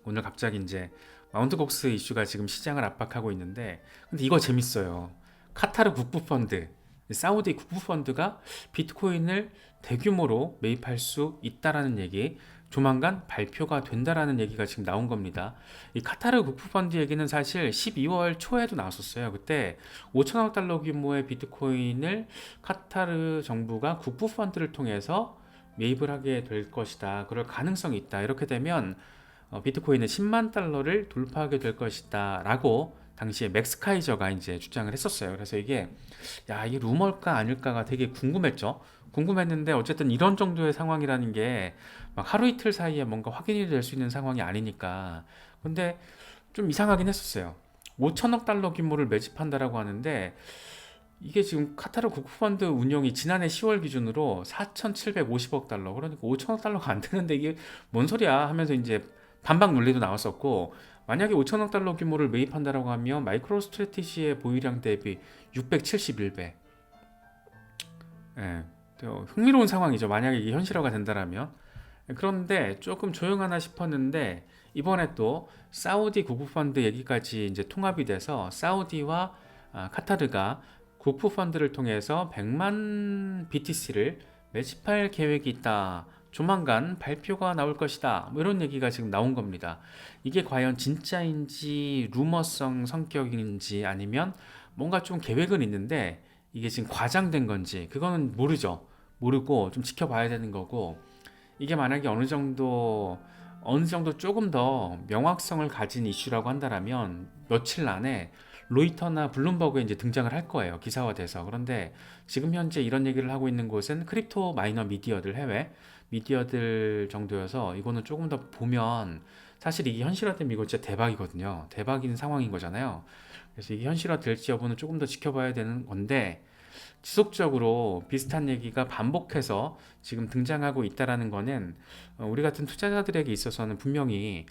오늘 갑자기 이제 마운트 곡스 이슈가 지금 시장을 압박하고 있는데, 근데 이거 재밌어요. 카타르 국부펀드, 사우디 국부펀드가 비트코인을 대규모로 매입할 수 있다라는 얘기, 조만간 발표가 된다라는 얘기가 지금 나온 겁니다. 이 카타르 국부펀드 얘기는 사실 12월 초에도 나왔었어요. 그때 5천억 달러 규모의 비트코인을 카타르 정부가 국부펀드를 통해서 매입을 하게 될 것이다. 그럴 가능성이 있다. 이렇게 되면 비트코인은 10만 달러를 돌파하게 될 것이다 라고 당시에 맥스 카이저가 이제 주장을 했었어요. 그래서 이게 루머일까 아닐까가 되게 궁금했죠. 궁금했는데 어쨌든 이런 정도의 상황이라는 게 막 하루 이틀 사이에 뭔가 확인이 될 수 있는 상황이 아니니까. 근데 좀 이상하긴 했었어요. 5천억 달러 규모를 매집한다라고 하는데, 이게 지금 카타르 국부펀드 운용이 지난해 10월 기준으로 4,750억 달러, 그러니까 5천억 달러가 안 되는데 이게 뭔 소리야 하면서 이제 반박 논리도 나왔었고, 만약에 5천억 달러 규모를 매입한다라고 하면 마이크로 스트래티지의 보유량 대비 671배. 예, 또 흥미로운 상황이죠. 만약에 이게 현실화가 된다라면. 그런데 조금 조용하나 싶었는데, 이번에 또 사우디 국부펀드 얘기까지 이제 통합이 돼서 사우디와 카타르가 국부펀드를 통해서 100만 BTC를 매집할 계획이 있다. 조만간 발표가 나올 것이다. 뭐 이런 얘기가 지금 나온 겁니다. 이게 과연 진짜인지 루머성 성격인지 아니면 뭔가 좀 계획은 있는데 이게 지금 과장된 건지 그거는 모르죠. 모르고 좀 지켜봐야 되는 거고, 이게 만약에 어느 정도 조금 더 명확성을 가진 이슈라고 한다면 며칠 안에 로이터나 블룸버그에 이제 등장을 할 거예요. 기사화돼서. 그런데 지금 현재 이런 얘기를 하고 있는 곳은 크립토 마이너 미디어들, 해외 미디어들 정도여서, 이거는 조금 더 보면 사실 이게 현실화되면 이거 진짜 대박이거든요. 대박인 상황인 거잖아요. 그래서 이게 현실화 될지 여부는 조금 더 지켜봐야 되는 건데, 지속적으로 비슷한 얘기가 반복해서 지금 등장하고 있다라는 거는 우리 같은 투자자들에게 있어서는 분명히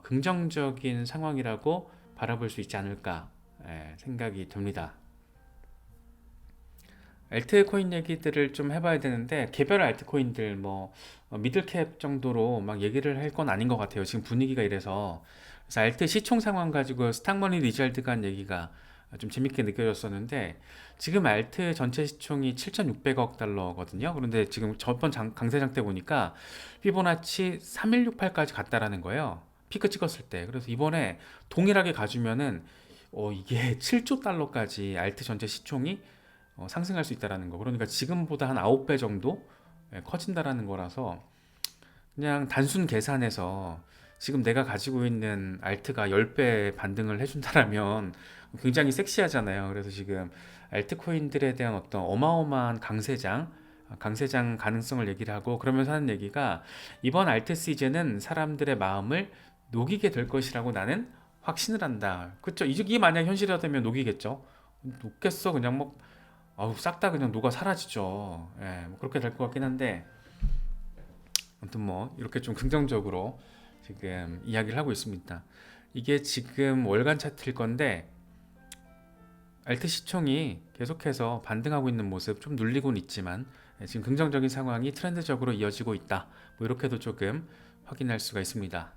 긍정적인 상황이라고 바라볼 수 있지 않을까 생각이 듭니다. 알트코인 얘기들을 좀 해봐야 되는데, 개별 알트코인들 뭐 미들캡 정도로 막 얘기를 할 건 아닌 것 같아요. 지금 분위기가 이래서. 그래서 알트 시총 상황 가지고 스탁머니 리잘드가 한 얘기가 좀 재밌게 느껴졌었는데, 지금 알트 전체 시총이 7,600억 달러거든요. 그런데 지금 저번 강세장 때 보니까 피보나치 3168까지 갔다라는 거예요. 피크 찍었을 때. 그래서 이번에 동일하게 가주면은 이게 7조 달러까지 알트 전체 시총이 상승할 수 있다라는 거. 그러니까 지금보다 한 9배 정도 커진다라는 거라서, 그냥 단순 계산해서 지금 내가 가지고 있는 알트가 10배 반등을 해준다라면 굉장히 섹시하잖아요. 그래서 지금 알트코인들에 대한 어떤 어마어마한 강세장 가능성을 얘기를 하고, 그러면서 하는 얘기가, 이번 알트 시즌은 사람들의 마음을 녹이게 될 것이라고 나는 확신을 한다. 그쵸? 이게 만약 현실화되면 녹이겠죠. 녹겠어. 그냥 뭐 싹 다 그냥 녹아 사라지죠. 예, 뭐 그렇게 될 것 같긴 한데, 아무튼 뭐 이렇게 좀 긍정적으로 지금 이야기를 하고 있습니다. 이게 지금 월간 차트일 건데, 알트 시총이 계속해서 반등하고 있는 모습, 좀 눌리고는 있지만 지금 긍정적인 상황이 트렌드적으로 이어지고 있다. 뭐 이렇게도 조금 확인할 수가 있습니다.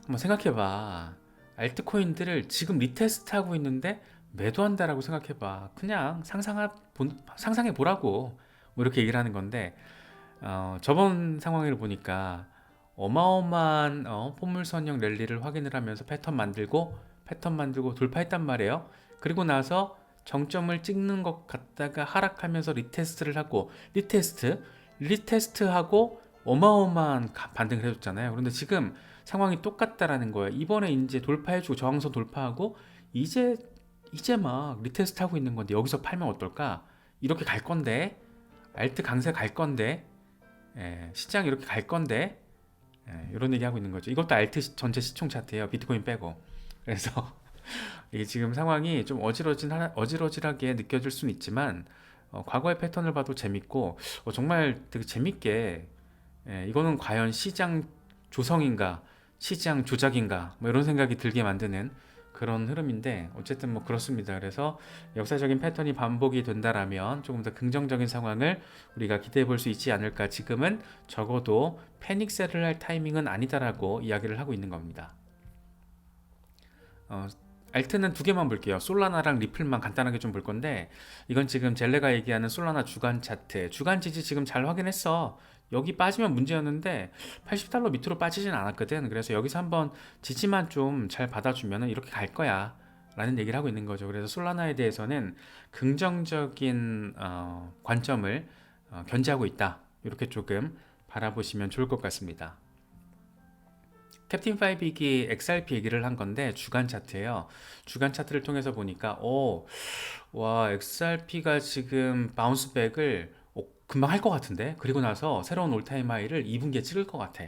한번 생각해봐. 알트코인들을 지금 리테스트하고 있는데 매도한다라고 생각해봐. 그냥 상상해 보라고. 뭐 이렇게 얘기를 하는 건데, 저번 상황을 보니까 어마어마한 포물선형 랠리를 확인을 하면서 패턴 만들고 돌파했단 말이에요. 그리고 나서 정점을 찍는 것 같다가 하락하면서 리테스트를 하고, 리테스트하고 어마어마한 반등을 해줬잖아요. 그런데 지금 상황이 똑같다라는 거예요. 이번에 이제 돌파해주고 저항선 돌파하고 이제 막 리테스트하고 있는 건데, 여기서 팔면 어떨까? 이렇게 갈 건데, 알트 강세 갈 건데, 시장 이렇게 갈 건데, 이런 얘기 하고 있는 거죠. 이것도 알트 전체 시총 차트예요. 비트코인 빼고. 그래서 이게 지금 상황이 좀 어지러지하게 느껴질 수는 있지만, 과거의 패턴을 봐도 재밌고, 정말 되게 재밌게, 이거는 과연 시장 조성인가 시장 조작인가 뭐 이런 생각이 들게 만드는 그런 흐름인데 어쨌든 뭐 그렇습니다. 그래서 역사적인 패턴이 반복이 된다라면 조금 더 긍정적인 상황을 우리가 기대해 볼 수 있지 않을까. 지금은 적어도 패닉셀을 할 타이밍은 아니다라고 이야기를 하고 있는 겁니다. 어, 알트는 두 개만 볼게요. 솔라나랑 리플만 간단하게 좀 볼 건데, 이건 지금 젤레가 얘기하는 솔라나 주간 차트. 주간 지지 지금 잘 확인했어. 여기 빠지면 문제였는데 80달러 밑으로 빠지진 않았거든. 그래서 여기서 한번 지지만 좀 잘 받아주면 이렇게 갈 거야 라는 얘기를 하고 있는 거죠. 그래서 솔라나에 대해서는 긍정적인 관점을 견지하고 있다. 이렇게 조금 바라보시면 좋을 것 같습니다. 캡틴 5기 XRP 얘기를 한 건데 주간 차트예요. 주간 차트를 통해서 보니까 와 XRP가 지금 바운스백을 금방 할 것 같은데, 그리고 나서 새로운 올타임 하이를 2분기에 찍을 것 같아.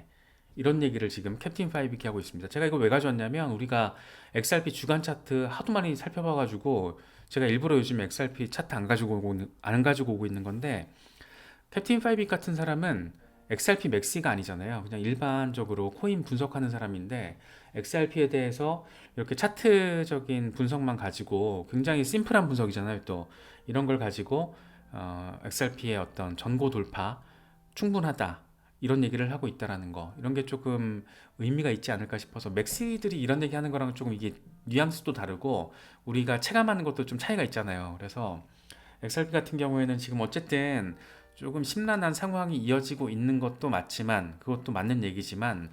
이런 얘기를 지금 캡틴 5기 하고 있습니다. 제가 이거 왜 가져왔냐면 우리가 XRP 주간 차트 하도 많이 살펴봐가지고 제가 일부러 요즘 XRP 차트 안 가지고 오고 있는 건데, 캡틴 5기 같은 사람은 XRP 맥시가 아니잖아요. 그냥 일반적으로 코인 분석하는 사람인데 XRP에 대해서 이렇게 차트적인 분석만 가지고 굉장히 심플한 분석이잖아요. 또 이런 걸 가지고 XRP의 어떤 전고 돌파 충분하다 이런 얘기를 하고 있다라는 거, 이런 게 조금 의미가 있지 않을까 싶어서. 맥시들이 이런 얘기 하는 거랑 조금 이게 뉘앙스도 다르고 우리가 체감하는 것도 좀 차이가 있잖아요. 그래서 XRP 같은 경우에는 지금 어쨌든 조금 심란한 상황이 이어지고 있는 것도 맞지만, 그것도 맞는 얘기지만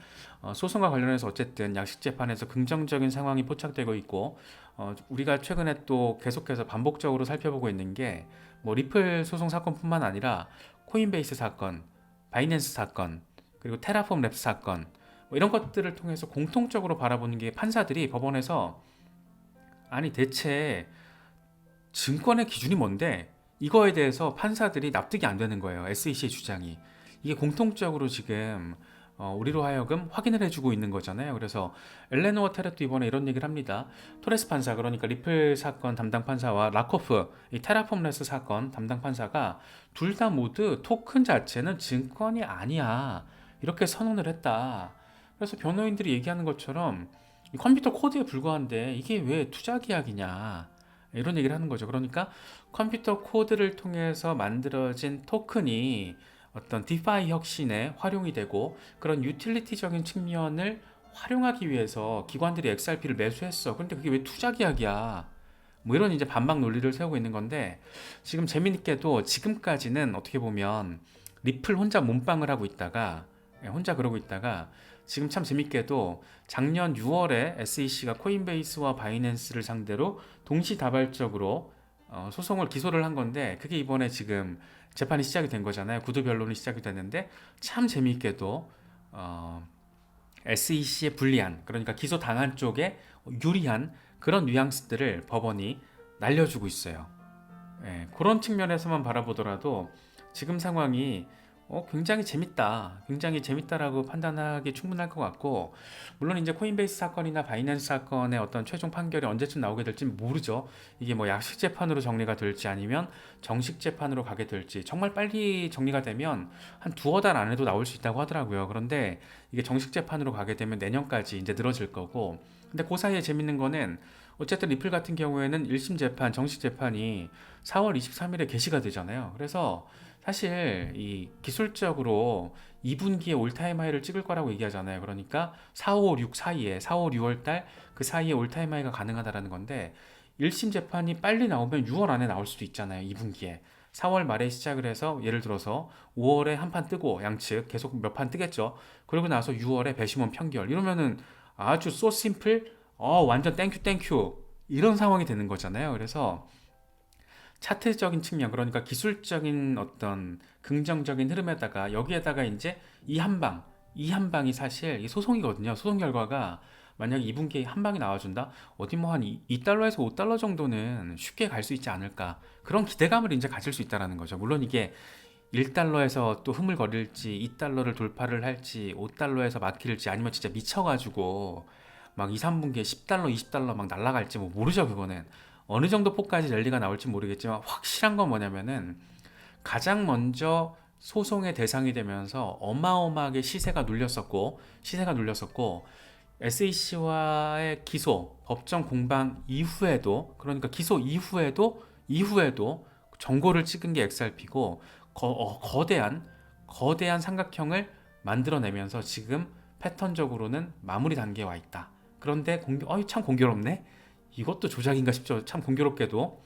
소송과 관련해서 어쨌든 양식 재판에서 긍정적인 상황이 포착되고 있고, 우리가 최근에 또 계속해서 반복적으로 살펴보고 있는 게 뭐 리플 소송 사건뿐만 아니라 코인베이스 사건, 바이낸스 사건, 그리고 테라폼 랩스 사건, 뭐 이런 것들을 통해서 공통적으로 바라보는 게 판사들이 법원에서 아니 대체 증권의 기준이 뭔데 이거에 대해서 판사들이 납득이 안 되는 거예요. SEC의 주장이. 이게 공통적으로 지금 우리로 하여금 확인을 해주고 있는 거잖아요. 그래서 엘레노어 테렛도 이번에 이런 얘기를 합니다. 토레스 판사, 그러니까 리플 사건 담당 판사와 라코프, 이 테라폼레스 사건 담당 판사가 둘 다 모두 토큰 자체는 증권이 아니야, 이렇게 선언을 했다. 그래서 변호인들이 얘기하는 것처럼 이 컴퓨터 코드에 불과한데 이게 왜 투자 계약이냐, 이런 얘기를 하는 거죠. 그러니까 컴퓨터 코드를 통해서 만들어진 토큰이 어떤 디파이 혁신에 활용이 되고, 그런 유틸리티적인 측면을 활용하기 위해서 기관들이 XRP를 매수했어. 근데 그게 왜 투자 계약이야? 뭐 이런 이제 반박 논리를 세우고 있는 건데, 지금 재미있게도 지금까지는 어떻게 보면 리플 혼자 몸빵을 하고 있다가, 혼자 그러고 있다가, 지금 참 재밌게도 작년 6월에 SEC가 코인베이스와 바이낸스를 상대로 동시다발적으로 소송을 기소를 한 건데, 그게 이번에 지금 재판이 시작이 된 거잖아요. 구두 변론이 시작이 됐는데, 참 재미있게도 SEC의 불리한, 그러니까 기소 당한 쪽에 유리한 그런 뉘앙스들을 법원이 날려주고 있어요. 예, 그런 측면에서만 바라보더라도 지금 상황이 굉장히 재밌다, 굉장히 재밌다라고 판단하기 충분할 것 같고, 물론 이제 코인베이스 사건이나 바이낸스 사건의 어떤 최종 판결이 언제쯤 나오게 될지 모르죠. 이게 뭐 약식 재판으로 정리가 될지 아니면 정식 재판으로 가게 될지, 정말 빨리 정리가 되면 한 두어 달 안에도 나올 수 있다고 하더라고요. 그런데 이게 정식 재판으로 가게 되면 내년까지 이제 늘어질 거고, 근데 그 사이에 재밌는 거는 어쨌든 리플 같은 경우에는 1심 재판, 정식 재판이 4월 23일에 개시가 되잖아요. 그래서 사실 이 기술적으로 2분기에 올타임 하이를 찍을 거라고 얘기하잖아요. 그러니까 4, 5, 6 사이에, 4, 5, 6월 달 그 사이에 올타임 하이가 가능하다라는 건데, 1심 재판이 빨리 나오면 6월 안에 나올 수도 있잖아요. 2분기에. 4월 말에 시작을 해서 예를 들어서 5월에 한 판 뜨고 양측 계속 몇 판 뜨겠죠. 그러고 나서 6월에 배심원 판결. 이러면은 아주 소 심플, 완전 땡큐 이런 상황이 되는 거잖아요. 그래서 차트적인 측면, 그러니까 기술적인 어떤 긍정적인 흐름에다가 여기에다가 이제 이 한 방이 사실 이 소송이거든요. 소송 결과가 만약 2분기에 한 방이 나와준다? 어디 뭐 한 2달러에서 5달러 정도는 쉽게 갈 수 있지 않을까? 그런 기대감을 이제 가질 수 있다는 거죠. 물론 이게 1달러에서 또 흐물거릴지, 2달러를 돌파를 할지, 5달러에서 막힐지, 아니면 진짜 미쳐가지고 막 2, 3분기에 10달러, 20달러 막 날아갈지 뭐 모르죠. 그거는 어느 정도 폭까지 랠리가 나올지 모르겠지만, 확실한 건 뭐냐면은 가장 먼저 소송의 대상이 되면서 어마어마하게 시세가 눌렸었고 SEC와의 기소, 법정 공방 이후에도, 그러니까 기소 이후에도 정고를 찍은 게 XRP고, 거대한 삼각형을 만들어내면서 지금 패턴적으로는 마무리 단계에 와 있다. 그런데 참 공교롭네. 이것도 조작인가 싶죠. 참 공교롭게도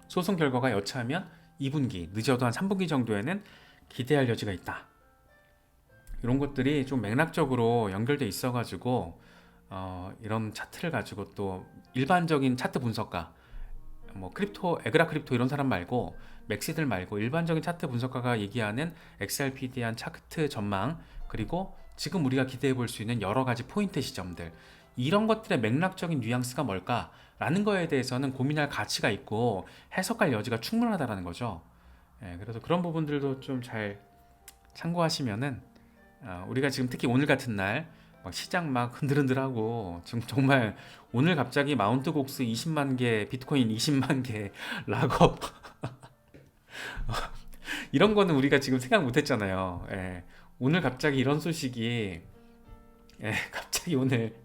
소송 결과가 여차하면 2분기, 늦어도 한 3분기 정도에는 기대할 여지가 있다. 이런 것들이 좀 맥락적으로 연결돼 있어가지고 이런 차트를 가지고 또 일반적인 차트 분석가, 뭐 크립토, 에그라 크립토 이런 사람 말고 맥시들 말고 일반적인 차트 분석가가 얘기하는 XRP에 대한 차트 전망, 그리고 지금 우리가 기대해 볼 수 있는 여러 가지 포인트 시점들, 이런 것들의 맥락적인 뉘앙스가 뭘까라는 거에 대해서는 고민할 가치가 있고 해석할 여지가 충분하다라는 거죠. 예, 그래서 그런 부분들도 좀 잘 참고하시면은 우리가 지금 특히 오늘 같은 날 막 시장 막 흔들흔들하고 지금 정말 오늘 갑자기 마운트 곡스 20만 개, 비트코인 20만 개 락업 이런 거는 우리가 지금 생각 못 했잖아요. 예. 오늘 갑자기 이런 소식이 갑자기 오늘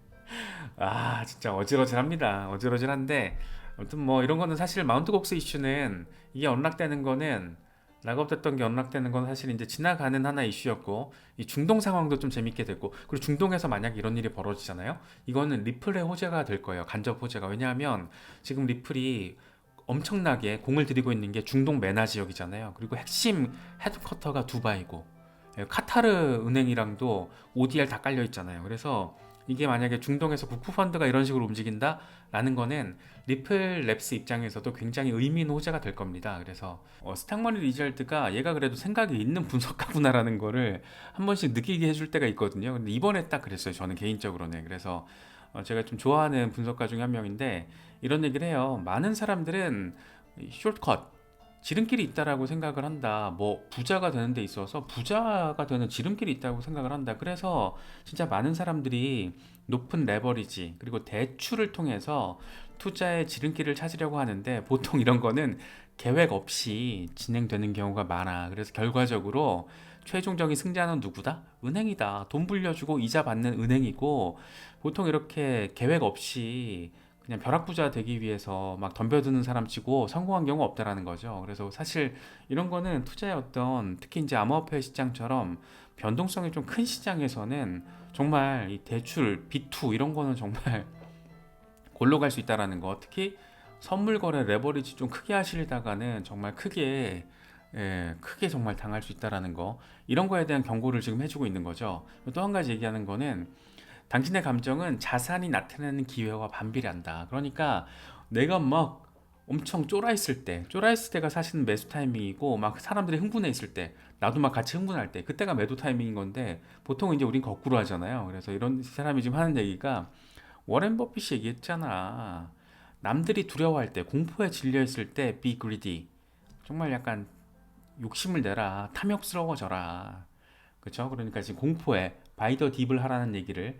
진짜 어질어질합니다. 어질어질한데 아무튼 뭐 이런 거는 사실 마운트 곡스 이슈는 이게 언락되는 거는 락업됐던 게 언락되는 건 사실 이제 지나가는 하나의 이슈였고 이 중동 상황도 좀 재밌게 됐고 그리고 중동에서 만약 이런 일이 벌어지잖아요. 이거는 리플의 호재가 될 거예요. 간접 호재가. 왜냐하면 지금 리플이 엄청나게 공을 들이고 있는 게 중동 메나 지역이잖아요. 그리고 핵심 헤드쿼터가 두바이고 카타르 은행이랑도 ODR 다 깔려 있잖아요. 그래서 이게 만약에 중동에서 국부펀드가 이런 식으로 움직인다라는 거는 리플 랩스 입장에서도 굉장히 의미 있는 호재가 될 겁니다. 그래서 스탁머니 리절트가 얘가 그래도 생각이 있는 분석가구나라는 거를 한 번씩 느끼게 해줄 때가 있거든요. 근데 이번에 딱 그랬어요. 저는 개인적으로는. 그래서 제가 좀 좋아하는 분석가 중에 한 명인데 이런 얘기를 해요. 많은 사람들은 숏컷 지름길이 있다라고 생각을 한다. 뭐 부자가 되는 데 있어서 부자가 되는 지름길이 있다고 생각을 한다. 그래서 진짜 많은 사람들이 높은 레버리지 그리고 대출을 통해서 투자의 지름길을 찾으려고 하는데 보통 이런 거는 계획 없이 진행되는 경우가 많아. 그래서 결과적으로 최종적인 승자는 누구다? 은행이다. 돈 불려주고 이자 받는 은행이고 보통 이렇게 계획 없이 그냥 벼락부자 되기 위해서 막 덤벼드는 사람 치고 성공한 경우 없다라는 거죠. 그래서 사실 이런 거는 투자의 어떤 특히 이제 암호화폐 시장처럼 변동성이 좀 큰 시장에서는 정말 이 대출, 비투 이런 거는 정말 골로 갈 수 있다라는 거. 특히 선물 거래 레버리지 좀 크게 하시다가는 정말 크게 정말 당할 수 있다라는 거. 이런 거에 대한 경고를 지금 해주고 있는 거죠. 또 한 가지 얘기하는 거는 당신의 감정은 자산이 나타내는 기회와 반비례한다. 그러니까 내가 막 엄청 쫄아 있을 때가 사실은 매수 타이밍이고 막 사람들이 흥분해 있을 때, 나도 막 같이 흥분할 때, 그때가 매도 타이밍인 건데 보통 이제 우린 거꾸로 하잖아요. 그래서 이런 사람이 지금 하는 얘기가 워렌 버핏이 얘기했잖아. 남들이 두려워할 때, 공포에 질려 있을 때 be greedy. 정말 약간 욕심을 내라. 탐욕스러워져라. 그렇죠? 그러니까 지금 공포에 바이더 딥을 하라는 얘기를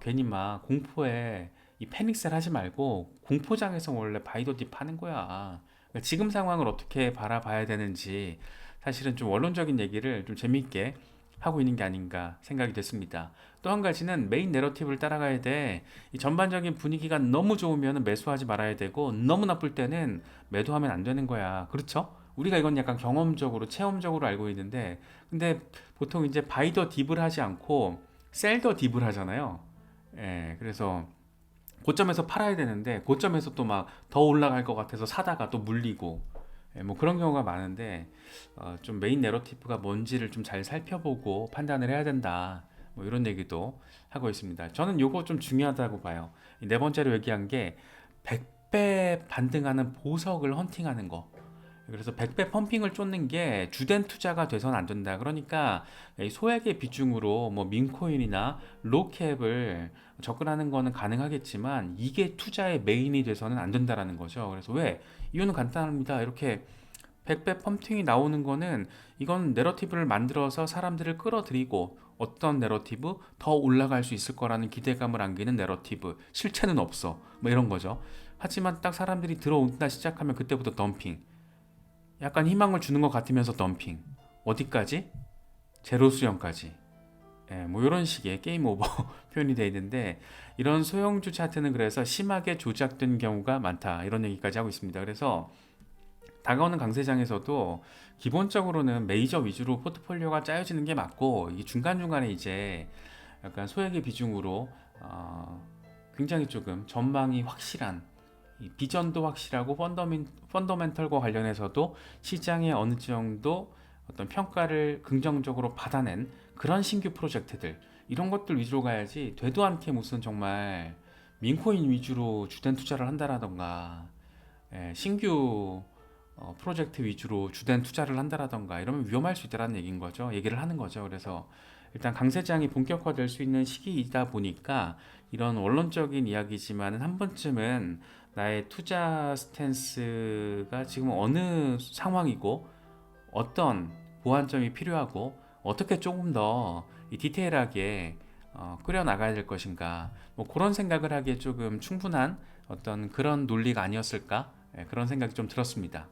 괜히 막 공포에 이 패닉셀 하지 말고 공포장에서 원래 바이더 딥 하는 거야. 그러니까 지금 상황을 어떻게 바라봐야 되는지 사실은 좀 원론적인 얘기를 좀 재미있게 하고 있는 게 아닌가 생각이 됐습니다. 또 한 가지는 메인 내러티브를 따라가야 돼. 이 전반적인 분위기가 너무 좋으면 매수하지 말아야 되고 너무 나쁠 때는 매도하면 안 되는 거야. 그렇죠? 우리가 이건 약간 경험적으로 체험적으로 알고 있는데 근데 보통 이제 바이 더 딥을 하지 않고 셀 더 딥을 하잖아요. 예, 그래서 고점에서 팔아야 되는데 고점에서 또 막 더 올라갈 것 같아서 사다가 또 물리고 뭐 그런 경우가 많은데 좀 메인 내러티브가 뭔지를 좀 잘 살펴보고 판단을 해야 된다. 뭐 이런 얘기도 하고 있습니다. 저는 요거 좀 중요하다고 봐요. 네 번째로 얘기한 게 100배 반등하는 보석을 헌팅하는 거. 그래서 100배 펌핑을 쫓는 게 주된 투자가 돼서는 안 된다. 그러니까 소액의 비중으로 뭐 민코인이나 로캡을 접근하는 거는 가능하겠지만 이게 투자의 메인이 돼서는 안 된다라는 거죠. 그래서 왜? 이유는 간단합니다. 이렇게 100배 펌핑이 나오는 거는 이건 내러티브를 만들어서 사람들을 끌어들이고 어떤 내러티브 더 올라갈 수 있을 거라는 기대감을 안기는 내러티브 실체는 없어 뭐 이런 거죠. 하지만 딱 사람들이 들어온다 시작하면 그때부터 덤핑 약간 희망을 주는 것 같으면서 덤핑 어디까지? 제로 수령까지 예, 뭐 이런 식의 게임 오버 표현이 되어 있는데 이런 소형주 차트는 그래서 심하게 조작된 경우가 많다 이런 얘기까지 하고 있습니다. 그래서 다가오는 강세장에서도 기본적으로는 메이저 위주로 포트폴리오가 짜여지는 게 맞고 이 중간중간에 이제 약간 소액의 비중으로 굉장히 조금 전망이 확실한 이 비전도 확실하고 펀더멘털과 관련해서도 시장에 어느 정도 어떤 평가를 긍정적으로 받아낸 그런 신규 프로젝트들 이런 것들 위주로 가야지 되도 않게 무슨 정말 민코인 위주로 주된 투자를 한다라던가 신규 프로젝트 위주로 주된 투자를 한다라던가 이러면 위험할 수 있다는 얘기인 거죠. 얘기를 하는 거죠. 그래서 일단 강세장이 본격화될 수 있는 시기이다 보니까 이런 원론적인 이야기지만은 한 번쯤은 나의 투자 스탠스가 지금 어느 상황이고 어떤 보완점이 필요하고 어떻게 조금 더 디테일하게 꾸려 나가야 될 것인가 뭐 그런 생각을 하기에 조금 충분한 어떤 그런 논리가 아니었을까 그런 생각이 좀 들었습니다.